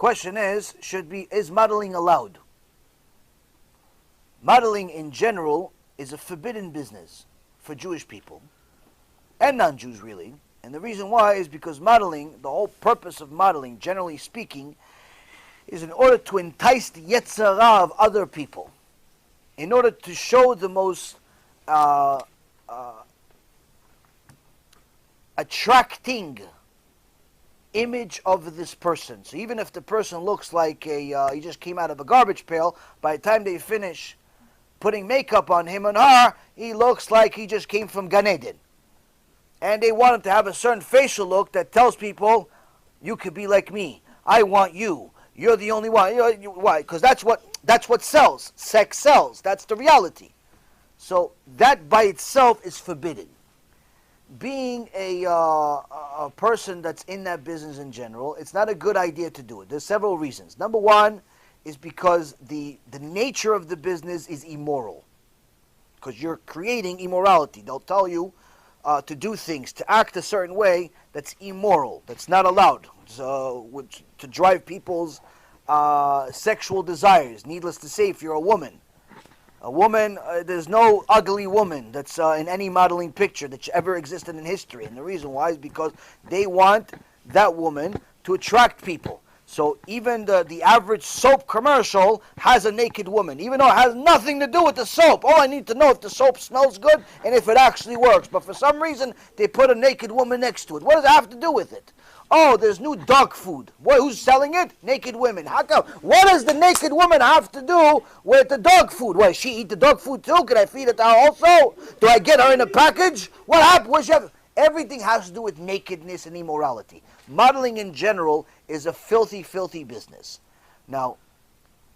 Question is modeling allowed? Modeling in general is a forbidden business for Jewish people and non-Jews really. And the reason why is because modeling, the whole purpose of modeling, generally speaking, is in order to entice the Yetzirah of other people, in order to show the most attracting image of this person. So even if the person looks like he just came out of a garbage pail, by the time they finish putting makeup on him and her, he looks like he just came from Gan Eden. And they want him to have a certain facial look that tells people, you could be like me. I want you. You're the only one. Why? Because that's what sells. Sex sells. That's the reality. So that by itself is forbidden. Being a person that's in that business in general, it's not a good idea to do it. There's several reasons. Number one is because the nature of the business is immoral. Because you're creating immorality. They'll tell you to do things, to act a certain way that's immoral, that's not allowed, to drive people's sexual desires. Needless to say, if you're a woman, there's no ugly woman that's in any modeling picture that ever existed in history. And the reason why is because they want that woman to attract people. So even the average soap commercial has a naked woman, even though it has nothing to do with the soap. All I need to know if the soap smells good and if it actually works. But for some reason, they put a naked woman next to it. What does it have to do with it? Oh, there's new dog food. Boy, who's selling it? Naked women. How come? What does the naked woman have to do with the dog food? Why, she eat the dog food too? Can I feed it to her also? Do I get her in a package? What happened? Everything has to do with nakedness and immorality. Modeling in general is a filthy, filthy business. Now,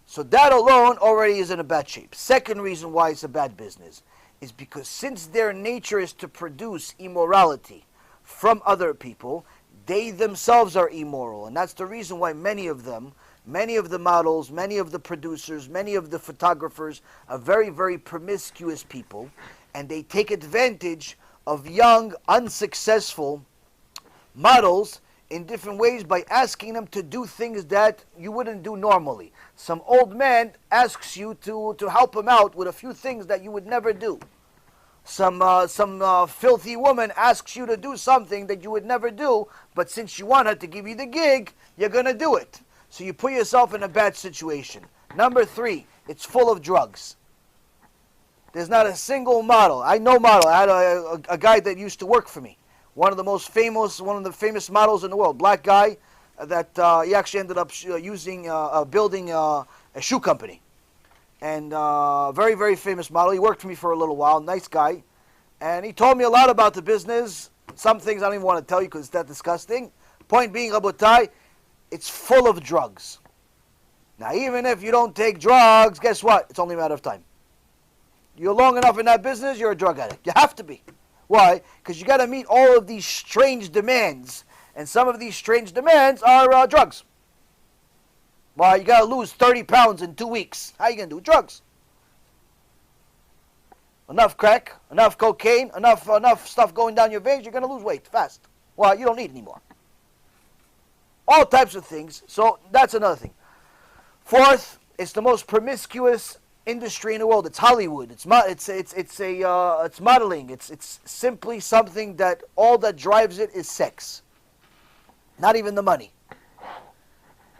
so that alone already is in a bad shape. Second reason why it's a bad business is because since their nature is to produce immorality from other people, they themselves are immoral. And that's the reason why many of them, many of the models, many of the producers, many of the photographers are very, very promiscuous people. And they take advantage of young, unsuccessful models in different ways by asking them to do things that you wouldn't do normally. Some old man asks you to help him out with a few things that you would never do. Some filthy woman asks you to do something that you would never do, but since you want her to give you the gig, you're going to do it. So you put yourself in a bad situation. Number three, it's full of drugs. There's not a single model. I know model. I had a guy that used to work for me. One of the famous models in the world. Black guy that he actually ended up building a shoe company. And very, very famous model. He worked for me for a little while. Nice guy. And he told me a lot about the business. Some things I don't even want to tell you because it's that disgusting. Point being, Rabotai, it's full of drugs. Now, even if you don't take drugs, guess what? It's only a matter of time. You're long enough in that business, you're a drug addict. You have to be. Why? Because you got to meet all of these strange demands. And some of these strange demands are drugs. Why? You got to lose 30 pounds in 2 weeks. How you going to do? Drugs. Enough crack, enough cocaine, enough stuff going down your veins, you're going to lose weight fast. Well, you don't need it anymore. All types of things. So that's another thing. Fourth, it's the most promiscuous industry in the world. It's Hollywood. It's modeling. It's simply something that all that drives it is sex. Not even the money.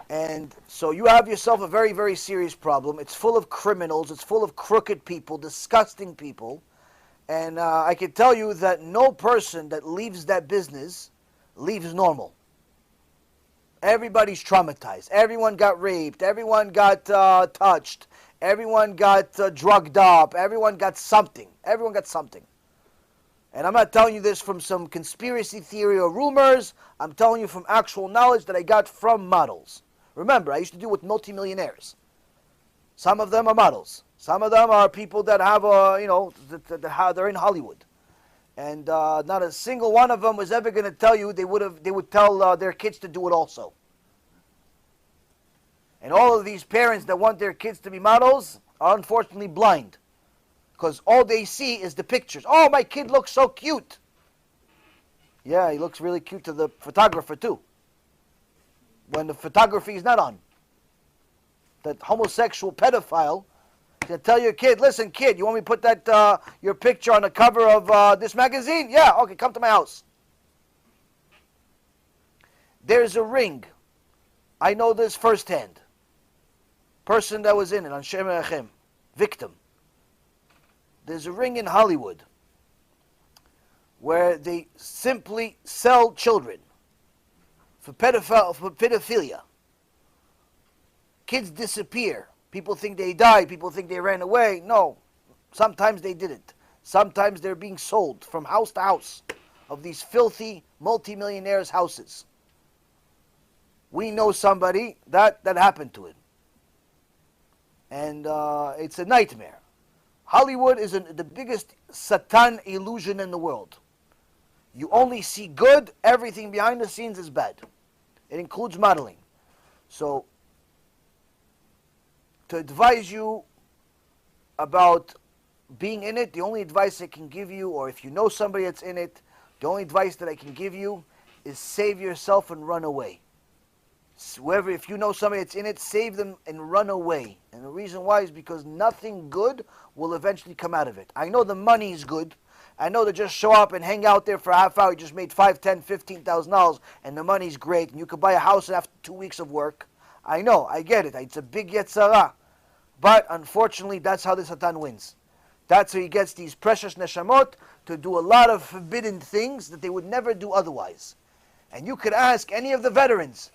And so you have yourself a very, very serious problem. It's full of criminals. It's full of crooked people, disgusting people. And I can tell you that no person that leaves that business leaves normal. Everybody's traumatized. Everyone got raped. Everyone got touched. Everyone got drugged up. Everyone got something. Everyone got something. And I'm not telling you this from some conspiracy theory or rumors. I'm telling you from actual knowledge that I got from models. Remember, I used to deal with multimillionaires. Some of them are models. Some of them are people that have, they're in Hollywood. And not a single one of them was ever going to tell you they would tell their kids to do it also. And all of these parents that want their kids to be models are unfortunately blind. Because all they see is the pictures. Oh, my kid looks so cute. Yeah, he looks really cute to the photographer too. when the photography is not on. That homosexual pedophile can tell your kid, listen, kid, you want me to put that your picture on the cover of this magazine? Yeah, okay, come to my house. There's a ring. I know this firsthand. Person that was in it, on Shem Echem, victim. There's a ring in Hollywood where they simply sell children for pedophilia. Kids disappear. People think they died. People think they ran away. No. Sometimes they didn't. Sometimes they're being sold from house to house of these filthy multimillionaires' houses. We know somebody that happened to him. And it's a nightmare. Hollywood is the biggest Satan illusion in the world. You only see good. Everything behind the scenes is bad. It includes modeling. So, to advise you about being in it, the only advice I can give you, or if you know somebody that's in it, the only advice that I can give you is save yourself and run away. Whoever, if you know somebody that's in it, save them and run away. And the reason why is because nothing good will eventually come out of it. I know the money is good. I know to just show up and hang out there for a half hour, you just made $5,000, $10,000, $15,000, and the money's great, and you could buy a house after 2 weeks of work. I know, I get it. It's a big yetzara. But unfortunately, that's how the Satan wins. That's how he gets these precious neshamot to do a lot of forbidden things that they would never do otherwise. And you could ask any of the veterans.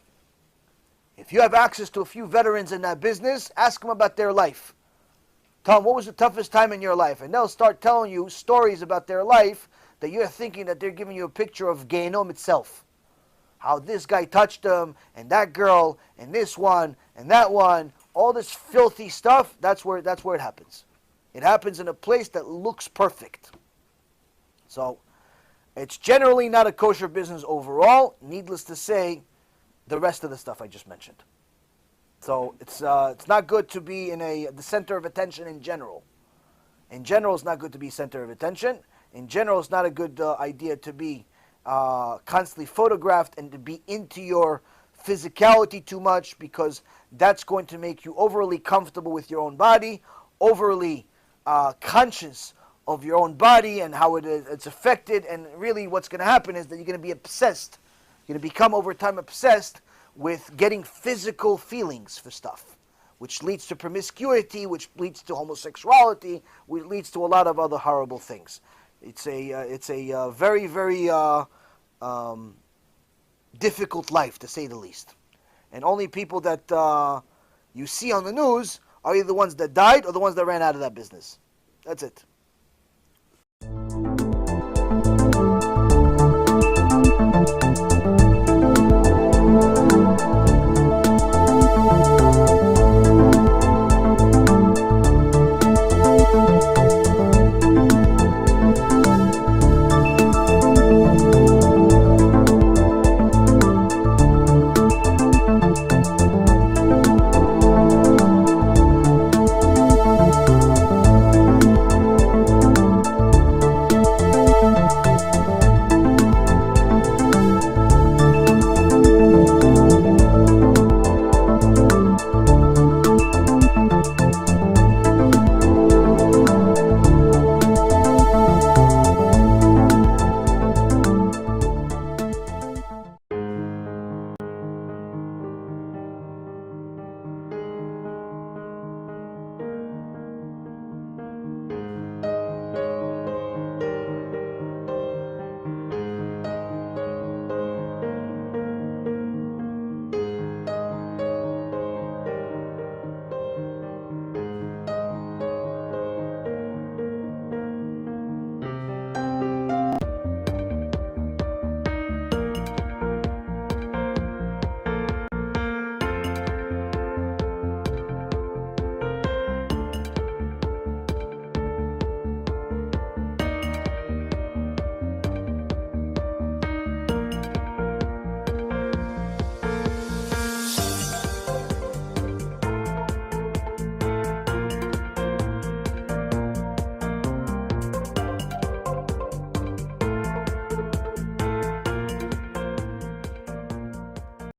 If you have access to a few veterans in that business, ask them about their life. Tell them, what was the toughest time in your life? And they'll start telling you stories about their life that you're thinking that they're giving you a picture of Gehenom itself. How this guy touched them, and that girl, and this one, and that one. All this filthy stuff, that's where it happens. It happens in a place that looks perfect. So, it's generally not a kosher business overall. Needless to say, the rest of the stuff I just mentioned. So it's not good to be in the center of attention in general. In general, it's not good to be center of attention. In general, it's not a good idea to be constantly photographed and to be into your physicality too much, because that's going to make you overly comfortable with your own body, overly conscious of your own body and how it's affected. And really what's going to happen is that you're going to be obsessed. You're going to become over time obsessed with getting physical feelings for stuff, which leads to promiscuity, which leads to homosexuality, which leads to a lot of other horrible things. It's a very, very difficult life, to say the least. And only people that you see on the news are either the ones that died or the ones that ran out of that business. That's it.